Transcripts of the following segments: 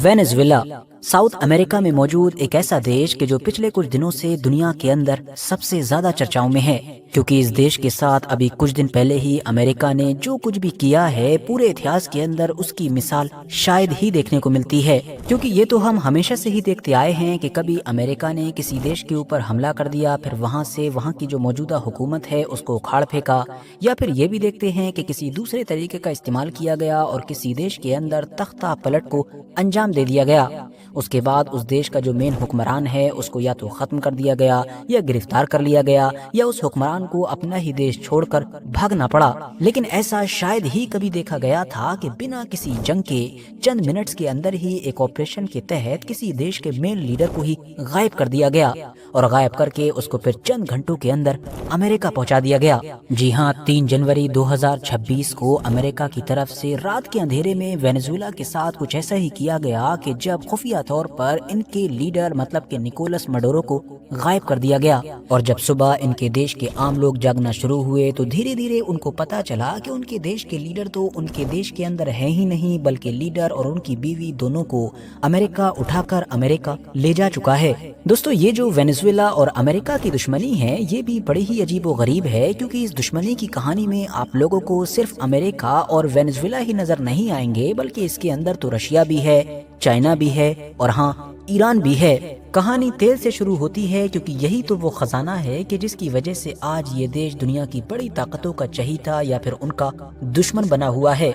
Venezuela south امریکہ میں موجود ایک ایسا دیش کہ جو پچھلے کچھ دنوں سے دنیا کے اندر سب سے زیادہ چرچاؤں میں ہے، کیونکہ اس دیش کے ساتھ ابھی کچھ دن پہلے ہی امریکہ نے جو کچھ بھی کیا ہے پورے اتہاس کے اندر اس کی مثال شاید ہی دیکھنے کو ملتی ہے۔ کیونکہ یہ تو ہم ہمیشہ سے ہی دیکھتے آئے ہیں کہ کبھی امریکہ نے کسی دیش کے اوپر حملہ کر دیا، پھر وہاں سے وہاں کی جو موجودہ حکومت ہے اس کو اکھاڑ پھینکا، یا پھر یہ بھی دیکھتے ہیں کہ کسی دوسرے طریقے کا استعمال کیا گیا اور کسی دیش کے اندر تختہ پلٹ کو انجام دے دیا گیا۔ اس کے بعد اس دیش کا جو مین حکمران ہے اس کو یا تو ختم کر دیا گیا، یا گرفتار کر لیا گیا، یا اس حکمران کو اپنا ہی دیش چھوڑ کر بھاگنا پڑا۔ لیکن ایسا شاید ہی کبھی دیکھا گیا تھا کہ بنا کسی جنگ کے چند منٹس کے اندر ہی ایک آپریشن کے تحت کسی دیش کے مین لیڈر کو ہی غائب کر دیا گیا، اور غائب کر کے اس کو پھر چند گھنٹوں کے اندر امریکہ پہنچا دیا گیا۔ جی ہاں، 3 جنوری 2026 کو امریکہ کی طرف سے رات کے اندھیرے میں وینزویلا کے ساتھ کچھ ایسا ہی کیا گیا کہ جب خفیہ طور پر ان کے لیڈر مطلب کہ نکولس مڈورو کو غائب کر دیا گیا، اور جب صبح ان کے دیش کے عام لوگ جاگنا شروع ہوئے تو دھیرے دھیرے ان کو پتا چلا کہ ان کے دیش کے لیڈر تو ان کے دیش کے اندر ہے ہی نہیں، بلکہ لیڈر اور ان کی بیوی دونوں کو امریکہ اٹھا کر امریکہ لے جا چکا ہے۔ دوستو، یہ جو وینزویلا اور امریکہ کی دشمنی ہے یہ بھی بڑی ہی عجیب و غریب ہے، کیونکہ اس دشمنی کی کہانی میں آپ لوگوں کو صرف امریکہ اور وینزویلا ہی نظر نہیں آئیں گے، بلکہ اس کے اندر تو رشیا بھی ہے، چائنا بھی ہے، اور ہاں ایران بھی ہے۔ کہانی تیل سے شروع ہوتی ہے، کیونکہ یہی تو وہ خزانہ ہے کہ جس کی وجہ سے آج یہ دیش دنیا کی بڑی طاقتوں کا چہیتا یا پھر ان کا دشمن بنا ہوا ہے۔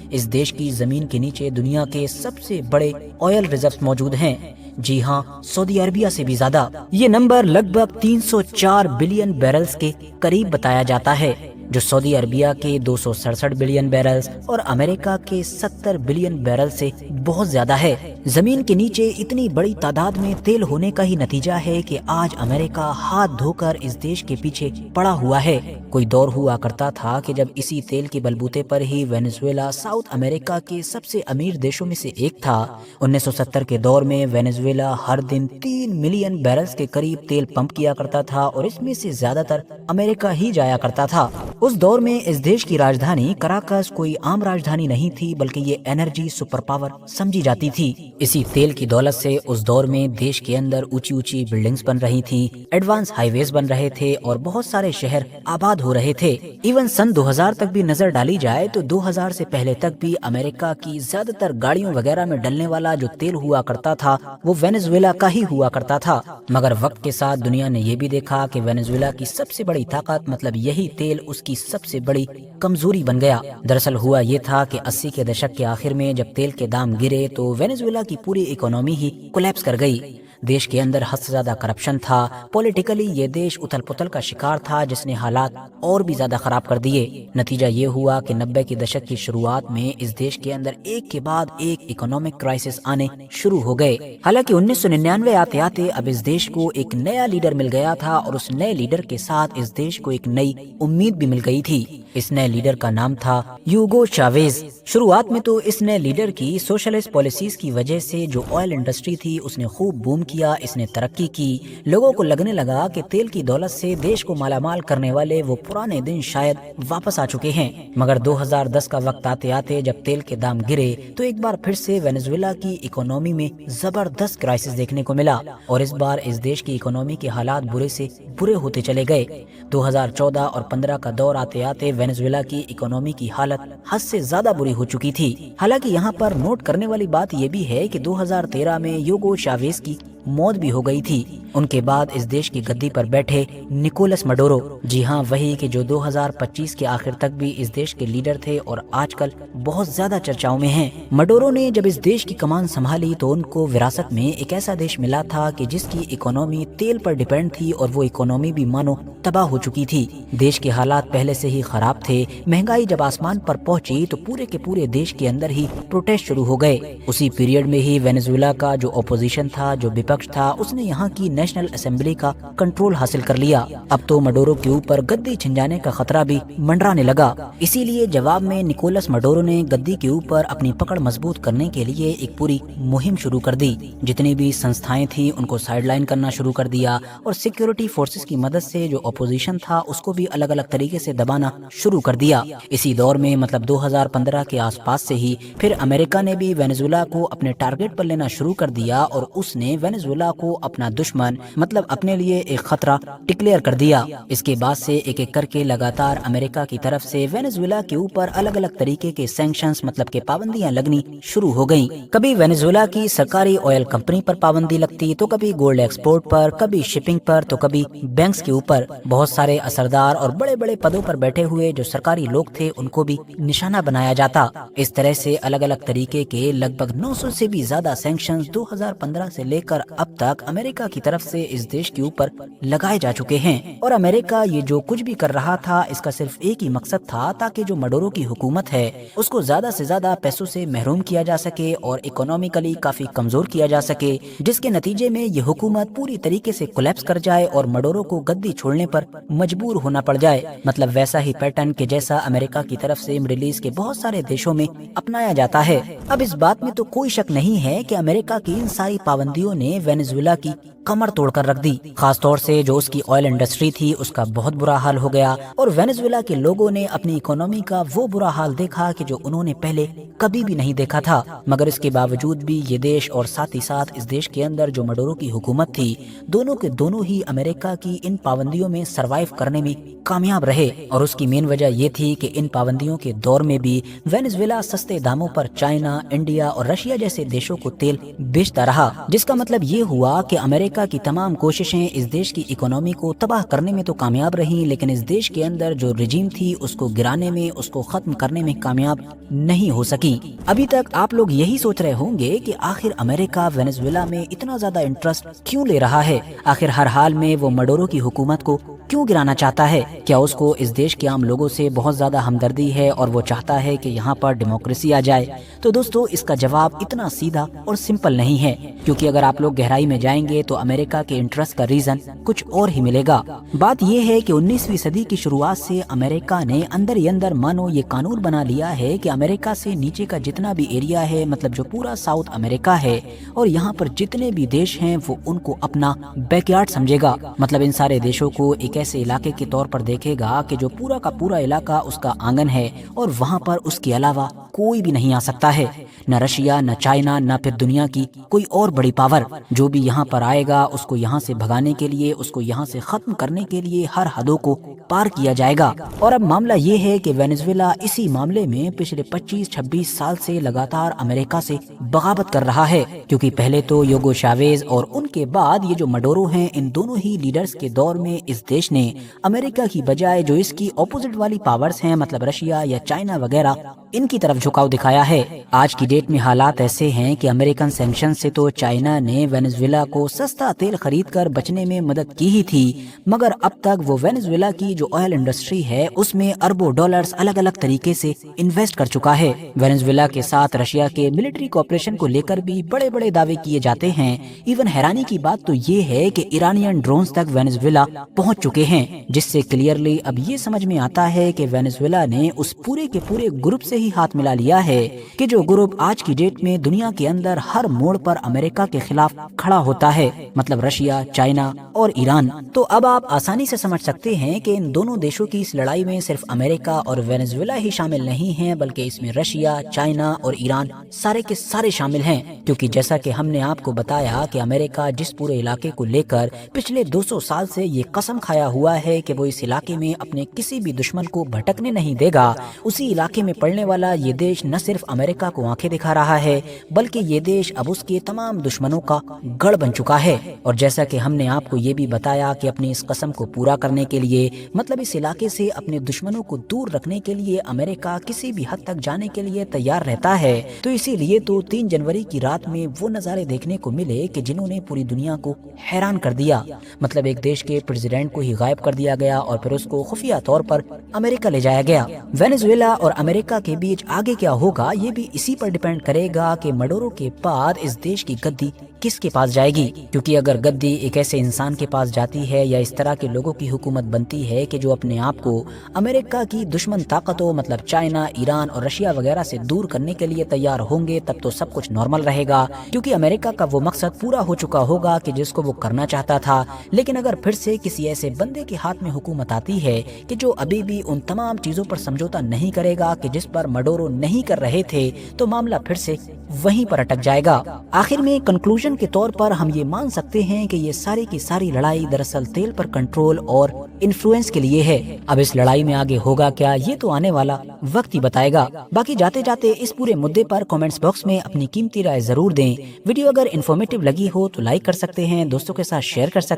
اس دیش کی زمین کے نیچے دنیا کے سب سے بڑے آئل ریزروز موجود ہیں، جی ہاں، سعودی عربیہ سے بھی زیادہ۔ یہ نمبر لگ بھگ 304 بلین بیرلز کے قریب بتایا جاتا ہے، جو سعودی عربیہ کے 267 بلین بیرلز اور امریکہ کے 70 بلین بیرل سے بہت زیادہ ہے۔ زمین کے نیچے اتنی بڑی تعداد میں تیل ہونے کا ہی نتیجہ ہے کہ آج امریکہ ہاتھ دھو کر اس دیش کے پیچھے پڑا ہوا ہے۔ کوئی دور ہوا کرتا تھا کہ جب اسی تیل کے بلبوتے پر ہی وینزویلا ساؤتھ امریکہ کے سب سے امیر دیشوں میں سے ایک تھا۔ 1970 کے دور میں وینزویلا ہر دن 3 ملین بیرلز کے قریب تیل پمپ کیا کرتا تھا، اور اس میں سے زیادہ تر امریکہ ہی جایا کرتا تھا۔ اس دور میں اس دیش کی راجدھانی کراکس کوئی عام راجدھانی نہیں تھی، بلکہ یہ انرجی سپر پاور سمجھی جاتی تھی۔ اسی تیل کی دولت سے اس دور میں دیش کے اندر اونچی اونچی بلڈنگز بن رہی تھی، ایڈوانس ہائی ویز بن رہے تھے، اور بہت سارے شہر آباد ہو رہے تھے۔ ایون سن 2000 تک بھی نظر ڈالی جائے تو 2000 سے پہلے تک بھی امریکہ کی زیادہ تر گاڑیوں وغیرہ میں ڈلنے والا جو تیل ہوا کرتا تھا وہ وینزویلا کا ہی ہوا کرتا تھا۔ مگر وقت کے ساتھ دنیا نے یہ بھی دیکھا کہ وینزویلا کی سب سے بڑی طاقت مطلب یہی تیل اس کی سب سے بڑی کمزوری بن گیا۔ دراصل ہوا یہ تھا کہ 80 کے دشک کے آخر میں جب تیل کے دام گرے تو وینزویلا کی پوری اکانومی ہی کولیپس کر گئی۔ دیش کے اندر حد سے زیادہ کرپشن تھا، پولیٹیکلی یہ دیش اتھل پتھل کا شکار تھا، جس نے حالات اور بھی زیادہ خراب کر دیے۔ نتیجہ یہ ہوا کہ 90 کے دشک کی شروعات میں اس دیش کے اندر ایک کے بعد ایک اکنامک کرائسس آنے شروع ہو گئے۔ حالانکہ 1999 آتے آتے اب اس دیش کو ایک نیا لیڈر مل گیا تھا، اور اس نئے لیڈر کے ساتھ اس دیش کو ایک نئی امید بھی مل گئی تھی۔ اس نئے لیڈر کا نام تھا ہیوگو چاویز۔ شروعات میں تو اس نئے لیڈر کی سوشلسٹ پالیسیز کی وجہ سے جو آئل انڈسٹری تھی اس نے خوب بوم کیا، اس نے ترقی کی۔ لوگوں کو لگنے لگا کہ تیل کی دولت سے دیش کو مالا مال کرنے والے وہ پرانے دن شاید واپس آ چکے ہیں۔ مگر 2010 کا وقت آتے آتے جب تیل کے دام گرے تو ایک بار پھر سے وینزویلا کی اکانومی میں زبردست کرائسس دیکھنے کو ملا، اور اس بار اس دیش کی اکانومی کے حالات برے سے برے ہوتے چلے گئے۔ 2014 اور 15 کا دور آتے آتے وینزویلا کی اکانومی کی حالت حد سے زیادہ بری ہو چکی تھی۔ حالانکہ یہاں پر نوٹ کرنے والی بات یہ بھی ہے کہ 2013 میں ہیوگو چاویز کی موت بھی ہو گئی تھی۔ ان کے بعد اس دیش کی گدی پر بیٹھے نکولس مڈورو، جی ہاں وہی کہ جو 2025 کے آخر تک بھی اس دیش کے لیڈر تھے اور آج کل بہت زیادہ چرچاؤں میں ہیں۔ مڈورو نے جب اس دیش کی کمان سنبھالی تو ان کو وراثت میں ایک ایسا دیش ملا تھا کہ جس کی اکانومی تیل پر ڈیپینڈ تھی، اور وہ اکانومی بھی مانو تباہ ہو چکی تھی۔ دیش کے حالات پہلے سے ہی خراب تھے، مہنگائی جب آسمان پر پہنچی تو پورے کے پورے دیش کے اندر ہی پروٹیسٹ شروع ہو گئے۔ اسی پیریڈ میں ہی وینزویلا کا جو اپوزیشن تھا، جو पक्ष था उसने यहाँ की नेशनल असेंबली का कंट्रोल हासिल कर लिया। अब तो मडोरो के ऊपर गद्दी छिन जाने का खतरा भी मंडराने लगा। इसीलिए जवाब में निकोलस मडोरो ने गद्दी के ऊपर अपनी पकड़ मजबूत करने के लिए एक पूरी मुहिम शुरू कर दी। जितनी भी संस्थाएं थी उनको साइडलाइन करना शुरू कर दिया और सिक्योरिटी फोर्सेस की मदद से जो अपोजिशन था उसको भी अलग अलग तरीके से दबाना शुरू कर दिया। इसी दौर में मतलब 2015 के आसपास से ही फिर अमेरिका ने भी वेनेजुएला को अपने टारगेट पर लेना शुरू कर दिया और उसने वेनेजुएला को अपना दुश्मन मतलब अपने लिए एक खतरा डिक्लेयर कर दिया। इसके बाद से एक एक करके लगातार अमेरिका की तरफ से वेनेजुएला के ऊपर अलग अलग तरीके के सैंक्शंस मतलब के पाबंदियां लगनी शुरू हो गयी। कभी वेनेजुएला की सरकारी ऑयल कंपनी पर पाबंदी लगती, तो कभी गोल्ड एक्सपोर्ट पर, कभी शिपिंग पर, तो कभी बैंक्स के ऊपर। बहुत सारे असरदार और बड़े बड़े पदों पर बैठे हुए जो सरकारी लोग थे उनको भी निशाना बनाया जाता। इस तरह से अलग अलग तरीके के लगभग 900 से भी ज्यादा सैंक्शंस 2015 से लेकर अब तक अमेरिका की तरफ से इस देश के ऊपर लगाए जा चुके हैं। और अमेरिका ये जो कुछ भी कर रहा था इसका सिर्फ एक ही मकसद था ताकि जो मडोरो की हुकूमत है उसको ज्यादा से ज्यादा पैसों से महरूम किया जा सके और इकोनॉमिकली काफी कमजोर किया जा सके, जिसके नतीजे में ये हुकूमत पूरी तरीके से कोलैप्स कर जाए और मडोरो को गद्दी छोड़ने पर मजबूर होना पड़ जाए। मतलब वैसा ही पैटर्न के जैसा अमेरिका की तरफ से मिडिल ईस्ट के बहुत सारे देशों में अपनाया जाता है। अब इस बात में तो कोई शक नहीं है कि अमेरिका की इन सारी पाबंदियों ने वेनेजुएला की कमर तोड़कर रख दी। खास तौर से जो उसकी ऑयल इंडस्ट्री थी उसका बहुत बुरा हाल हो गया और वेनेजुएला के लोगों ने अपनी इकोनॉमी का वो बुरा हाल देखा कि जो उन्होंने पहले कभी भी नहीं देखा था। मगर इसके बावजूद भी ये देश और साथ ही साथ इस देश के अंदर जो मडोरो की हुकूमत थी दोनों के दोनों ही अमेरिका की इन पाबंदियों में सरवाइव करने में कामयाब रहे। और उसकी मेन वजह ये थी कि इन पाबंदियों के दौर में भी वेनेजुएला सस्ते दामों पर चाइना, इंडिया और रशिया जैसे देशों को तेल बेचता रहा, जिसका मतलब ये हुआ कि अमेरिका की तमाम कोशिशें इस देश की इकोनॉमी को तबाह करने में तो कामयाब रहीं, लेकिन इस देश के अंदर जो रिजीम थी उसको गिराने में, उसको खत्म करने में कामयाब नहीं हो सकी। अभी तक आप लोग यही सोच रहे होंगे कि आखिर अमेरिका वेनेजुएला में इतना ज्यादा इंटरेस्ट क्यों ले रहा है, आखिर हर हाल में वो मडोरो की हुकूमत को क्यों गिराना चाहता है। क्या उसको इस देश के आम लोगों से बहुत ज्यादा हमदर्दी है और वो चाहता है कि यहाँ पर डेमोक्रेसी आ जाए? तो दोस्तों इसका जवाब इतना सीधा और सिंपल नहीं है, क्योंकि अगर आप लोग गहराई में जाएंगे तो अमेरिका के इंटरेस्ट का रीजन कुछ और ही मिलेगा। बात यह है कि 19वीं सदी की शुरुआत से अमेरिका ने अंदर ही अंदर मानो ये कानून बना लिया है कि अमेरिका से नीचे का जितना भी एरिया है, मतलब जो पूरा साउथ अमेरिका है और यहाँ पर जितने भी देश हैं वो उनको अपना बैकयार्ड समझेगा। मतलब इन सारे देशों को एक ऐसे इलाके के तौर पर देखेगा कि जो पूरा का पूरा इलाका उसका आंगन है और वहाँ पर उसके अलावा कोई भी नहीं आ सकता है, न रशिया, न चाइना, न फिर दुनिया की कोई और बड़ी पावर। जो भी यहाँ पर आएगा उसको यहाँ से भगाने के लिए, उसको यहाँ से खत्म करने के लिए हर हदों को पार किया जाएगा। और अब मामला ये है कि वेनेजुएला इसी मामले में पिछले 25-26 साल से लगातार अमेरिका से बगावत कर रहा है, क्योंकि पहले तो यूगो चावेज और उनके बाद ये जो मडोरो हैं, इन दोनों ही लीडर्स के दौर में इस देश ने अमेरिका की बजाय जो इसकी ऑपोजिट वाली पावर्स हैं, मतलब रशिया या चाइना वगैरह, इनकी तरफ झुकाव दिखाया है। आज की डेट में हालात ऐसे हैं कि अमेरिकन सैंक्शन से तो चाइना ने वेनेजुएला को सस्ता तेल खरीदकर बचने में मदद की ही थी, मगर अब तक वो वेनेजुएला की जो ऑयल इंडस्ट्री है उसमें अरबों डॉलर्स अलग अलग तरीके से इन्वेस्ट कर चुका है। वेनेजुएला के साथ रशिया के मिलिट्री कोऑपरेशन को लेकर भी बड़े बड़े दावे किए जाते हैं। इवन हैरानी की बात तो ये है कि ईरानियन ड्रोन्स तक वेनेजुएला पहुंच चुके हैं, जिससे क्लियरली अब ये समझ में आता है कि वेनेजुएला ने उस पूरे के पूरे ग्रुप से ही हाथ मिला लिया है कि जो ग्रुप आज की डेट में दुनिया के अंदर हर मोड़ पर अमेरिका के खिलाफ खड़ा होता है, मतलब रशिया, चाइना और ईरान। तो अब आप आसानी से समझ सकते हैं कि इन दोनों देशों की इस लड़ाई में सिर्फ अमेरिका और वेनेजुएला ही शामिल नहीं हैं, बल्कि इसमें रशिया, चाइना और ईरान सारे के सारे शामिल हैं। क्योंकि जैसा कि हमने आपको बताया कि अमेरिका जिस पूरे इलाके को लेकर पिछले 200 साल से ये कसम खाया हुआ है कि वो इस इलाके में अपने किसी भी दुश्मन को भटकने नहीं देगा, उसी इलाके में पड़ने वाला ये देश न सिर्फ अमेरिका को आंखें दिखा रहा है, बल्कि ये देश अब उसके तमाम दुश्मनों का गढ़ बन चुका है। और जैसा कि हमने आपको ये भी बताया कि अपनी इस कसम को पूरा करने के लिए, मतलब इस इलाके से अपने दुश्मनों को दूर रखने के लिए अमेरिका किसी भी हद तक जाने के लिए तैयार रहता है। तो इसीलिए तो 3 जनवरी की रात में वो नज़ारे देखने को मिले कि जिन्होंने पूरी दुनिया को हैरान कर दिया। मतलब एक देश के प्रेसिडेंट को ही गायब कर दिया गया और फिर उसको खुफिया तौर पर अमेरिका ले जाया गया। वेनेजुएला और अमेरिका के बीच आगे क्या होगा ये भी इसी पर डिपेंड करेगा कि मडोरो के बाद इस देश की गद्दी کس کے پاس جائے گی، کیونکہ اگر گدی ایک ایسے انسان کے پاس جاتی ہے یا اس طرح کے لوگوں کی حکومت بنتی ہے کہ جو اپنے آپ کو امریکہ کی دشمن طاقتوں مطلب چائنا، ایران اور رشیا وغیرہ سے دور کرنے کے لیے تیار ہوں گے، تب تو سب کچھ نارمل رہے گا، کیونکہ امریکہ کا وہ مقصد پورا ہو چکا ہوگا کہ جس کو وہ کرنا چاہتا تھا۔ لیکن اگر پھر سے کسی ایسے بندے کے ہاتھ میں حکومت آتی ہے کہ جو ابھی بھی ان تمام چیزوں پر سمجھوتا نہیں کرے گا کہ جس پر مڈورو نہیں کر رہے تھے، تو معاملہ پھر سے وہیں پر اٹک جائے گا۔ آخر میں کنکلوژن کے طور پر ہم یہ مان سکتے ہیں کہ یہ ساری کی ساری لڑائی دراصل تیل پر کنٹرول اور انفلوئنس کے لیے ہے۔ اب اس لڑائی میں آگے ہوگا کیا، یہ تو آنے والا وقت ہی بتائے گا۔ باقی جاتے جاتے اس پورے مدے پر کامنٹس باکس میں اپنی قیمتی رائے ضرور دیں۔ ویڈیو اگر انفارمیٹیو لگی ہو تو لائک کر سکتے ہیں، دوستوں کے ساتھ شیئر کر سکتے ہیں۔